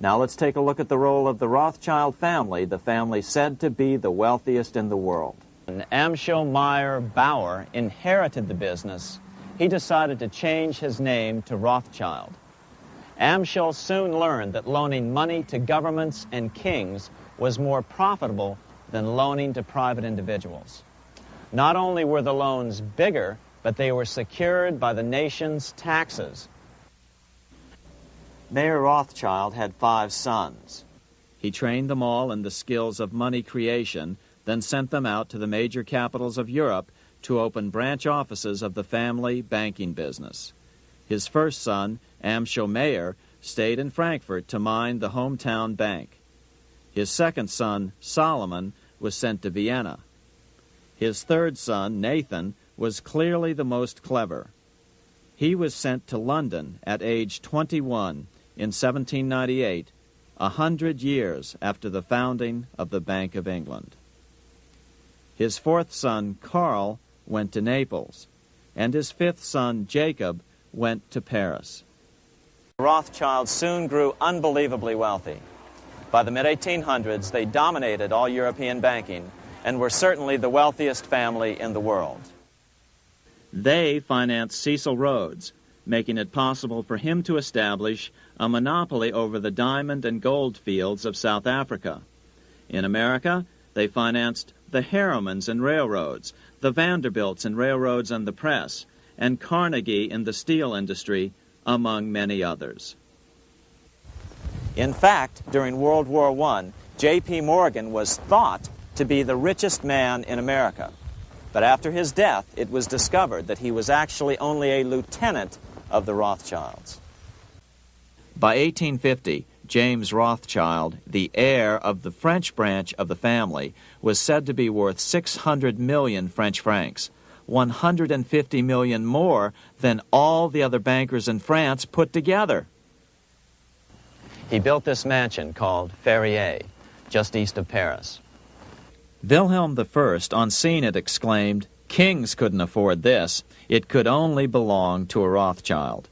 Now let's take a look at the role of the Rothschild family, the family said to be the wealthiest in the world. When Amschel Meyer Bauer inherited the business, he decided to change his name to Rothschild. Amschel soon learned that loaning money to governments and kings was more profitable than loaning to private individuals. Not only were the loans bigger, but they were secured by the nation's taxes. Mayer Rothschild had 5 sons. He trained them all in the skills of money creation, then sent them out to the major capitals of Europe to open branch offices of the family banking business. His first son, Amschel Meyer, stayed in Frankfurt to mind the hometown bank. His second son, Solomon, was sent to Vienna. His third son, Nathan, was clearly the most clever. He was sent to London at age 21 in 1798, 100 years after the founding of the Bank of England. His fourth son, Karl, went to Naples, and his fifth son, Jacob, went to Paris. The Rothschilds soon grew unbelievably wealthy. By the mid-1800s, they dominated all European banking and were certainly the wealthiest family in the world. They financed Cecil Rhodes, making it possible for him to establish a monopoly over the diamond and gold fields of South Africa. In America, they financed the Harrimans and railroads, the Vanderbilts and railroads and the press, and Carnegie in the steel industry, among many others. In fact, during World War I, J.P. Morgan was thought to be the richest man in America. But after his death, it was discovered that he was actually only a lieutenant of the Rothschilds. By 1850, James Rothschild, the heir of the French branch of the family, was said to be worth 600 million French francs, 150 million more than all the other bankers in France put together. He built this mansion called Ferrier, just east of Paris. Wilhelm I, on seeing it, exclaimed, "Kings couldn't afford this. It could only belong to a Rothschild."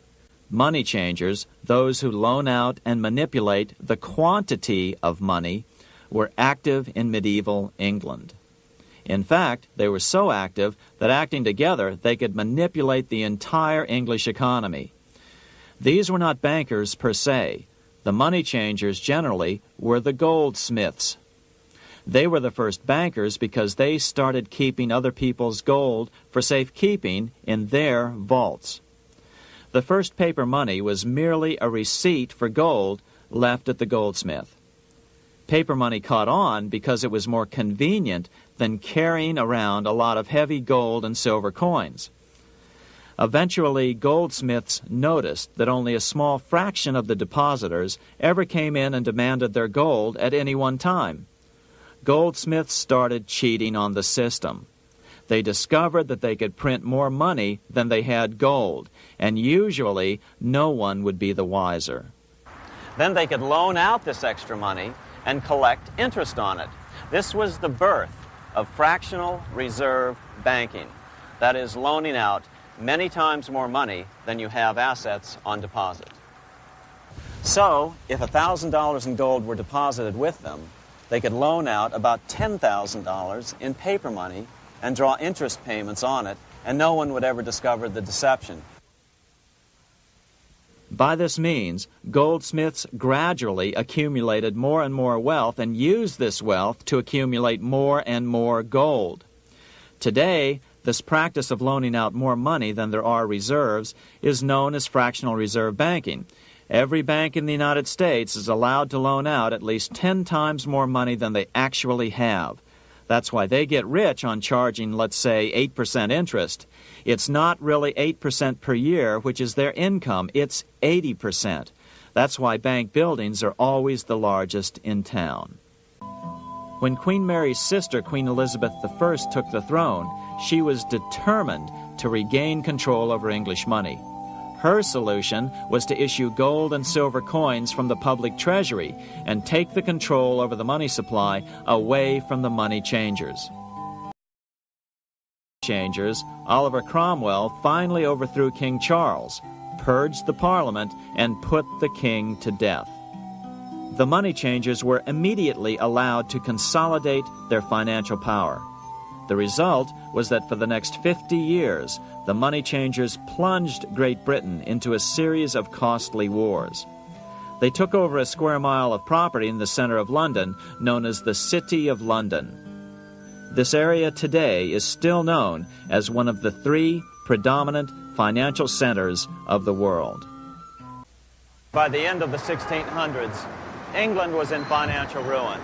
Money changers, those who loan out and manipulate the quantity of money, were active in medieval England. In fact, they were so active that acting together, they could manipulate the entire English economy. These were not bankers per se. The money changers generally were the goldsmiths. They were the first bankers because they started keeping other people's gold for safekeeping in their vaults. The first paper money was merely a receipt for gold left at the goldsmith. Paper money caught on because it was more convenient than carrying around a lot of heavy gold and silver coins. Eventually, goldsmiths noticed that only a small fraction of the depositors ever came in and demanded their gold at any one time. Goldsmiths started cheating on the system. They discovered that they could print more money than they had gold, and usually no one would be the wiser. Then they could loan out this extra money and collect interest on it. This was the birth of fractional reserve banking. That is, loaning out many times more money than you have assets on deposit. So, if $1,000 in gold were deposited with them, they could loan out about $10,000 in paper money and draw interest payments on it, and no one would ever discover the deception. By this means, goldsmiths gradually accumulated more and more wealth and used this wealth to accumulate more and more gold. Today, this practice of loaning out more money than there are reserves is known as fractional reserve banking. Every bank in the United States is allowed to loan out at least 10 times more money than they actually have. That's why they get rich on charging, let's say, 8% interest. It's not really 8% per year, which is their income. It's 80%. That's why bank buildings are always the largest in town. When Queen Mary's sister, Queen Elizabeth I, took the throne, she was determined to regain control over English money. Her solution was to issue gold and silver coins from the public treasury and take the control over the money supply away from the money changers. Oliver Cromwell finally overthrew King Charles, purged the Parliament, and put the king to death. the money changers were immediately allowed to consolidate their financial power. The result was that for the next 50 years, the money changers plunged Great Britain into a series of costly wars. They took over a square mile of property in the center of London, known as the City of London. This area today is still known as one of the 3 predominant financial centers of the world. By the end of the 1600s, England was in financial ruin.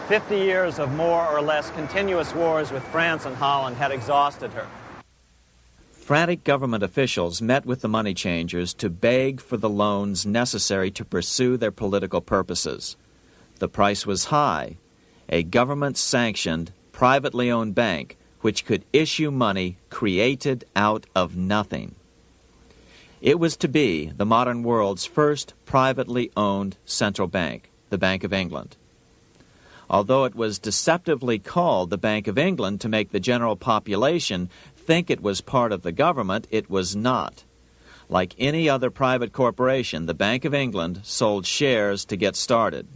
50 years of more or less continuous wars with France and Holland had exhausted her. Frantic government officials met with the money changers to beg for the loans necessary to pursue their political purposes. The price was high: a government-sanctioned, privately owned bank which could issue money created out of nothing. It was to be the modern world's first privately owned central bank, the Bank of England. Although it was deceptively called the Bank of England to make the general population think it was part of the government, it was not. Like any other private corporation, the Bank of England sold shares to get started.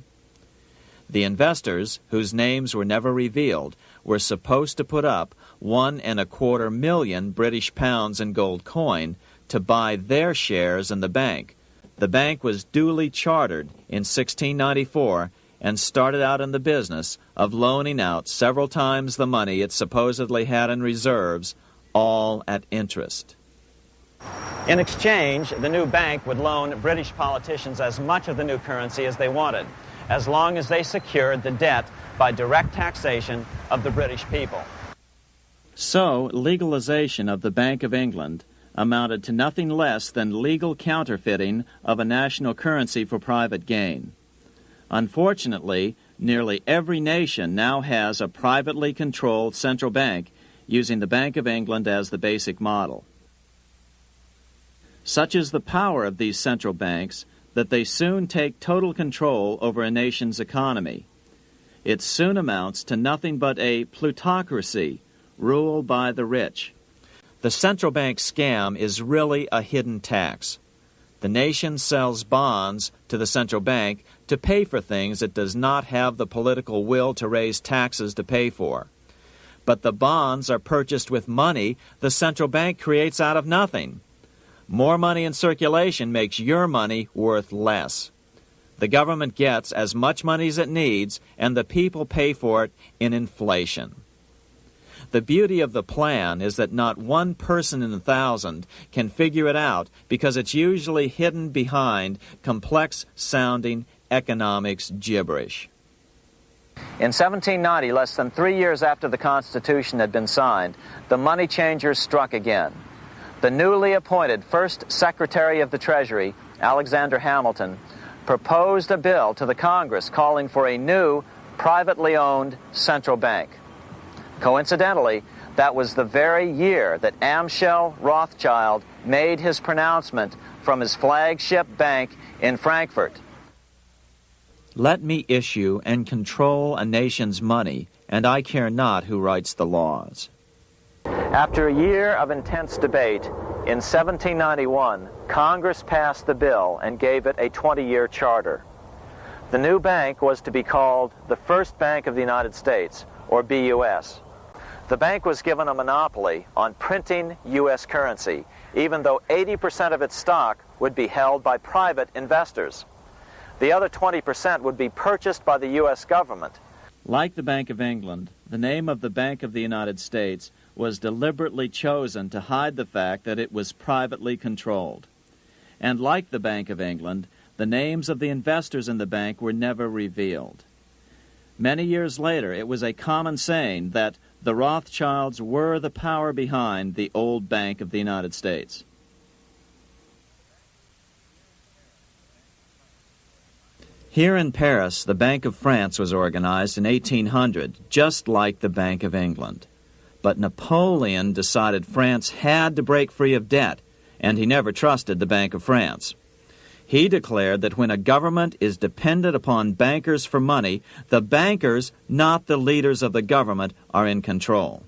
The investors, whose names were never revealed, were supposed to put up £1.25 million British pounds in gold coin to buy their shares in the bank. The bank was duly chartered in 1694 and started out in the business of loaning out several times the money it supposedly had in reserves, all at interest. In exchange, the new bank would loan British politicians as much of the new currency as they wanted, as long as they secured the debt by direct taxation of the British people. So, legalization of the Bank of England amounted to nothing less than legal counterfeiting of a national currency for private gain. Unfortunately, nearly every nation now has a privately controlled central bank using the Bank of England as the basic model. Such is the power of these central banks that they soon take total control over a nation's economy. It soon amounts to nothing but a plutocracy, rule by the rich. The central bank scam is really a hidden tax. The nation sells bonds to the central bank to pay for things it does not have the political will to raise taxes to pay for. But the bonds are purchased with money the central bank creates out of nothing. More money in circulation makes your money worth less. The government gets as much money as it needs, and the people pay for it in inflation. The beauty of the plan is that not one person in 1,000 can figure it out because it's usually hidden behind complex-sounding economics gibberish. In 1790, less than 3 years after the Constitution had been signed, the money changers struck again. The newly appointed first Secretary of the Treasury, Alexander Hamilton, proposed a bill to the Congress calling for a new, privately owned central bank. Coincidentally, that was the very year that Amschel Rothschild made his pronouncement from his flagship bank in Frankfurt. Let me issue and control a nation's money, and I care not who writes the laws. After a year of intense debate, in 1791, Congress passed the bill and gave it a 20-year charter. The new bank was to be called the First Bank of the United States, or BUS. The bank was given a monopoly on printing U.S. currency, even though 80% of its stock would be held by private investors. The other 20% would be purchased by the U.S. government. Like the Bank of England, the name of the Bank of the United States was deliberately chosen to hide the fact that it was privately controlled. And like the Bank of England, the names of the investors in the bank were never revealed. Many years later, it was a common saying that the Rothschilds were the power behind the old Bank of the United States. Here in Paris, the Bank of France was organized in 1800, just like the Bank of England. But Napoleon decided France had to break free of debt, and he never trusted the Bank of France. He declared that when a government is dependent upon bankers for money, the bankers, not the leaders of the government, are in control.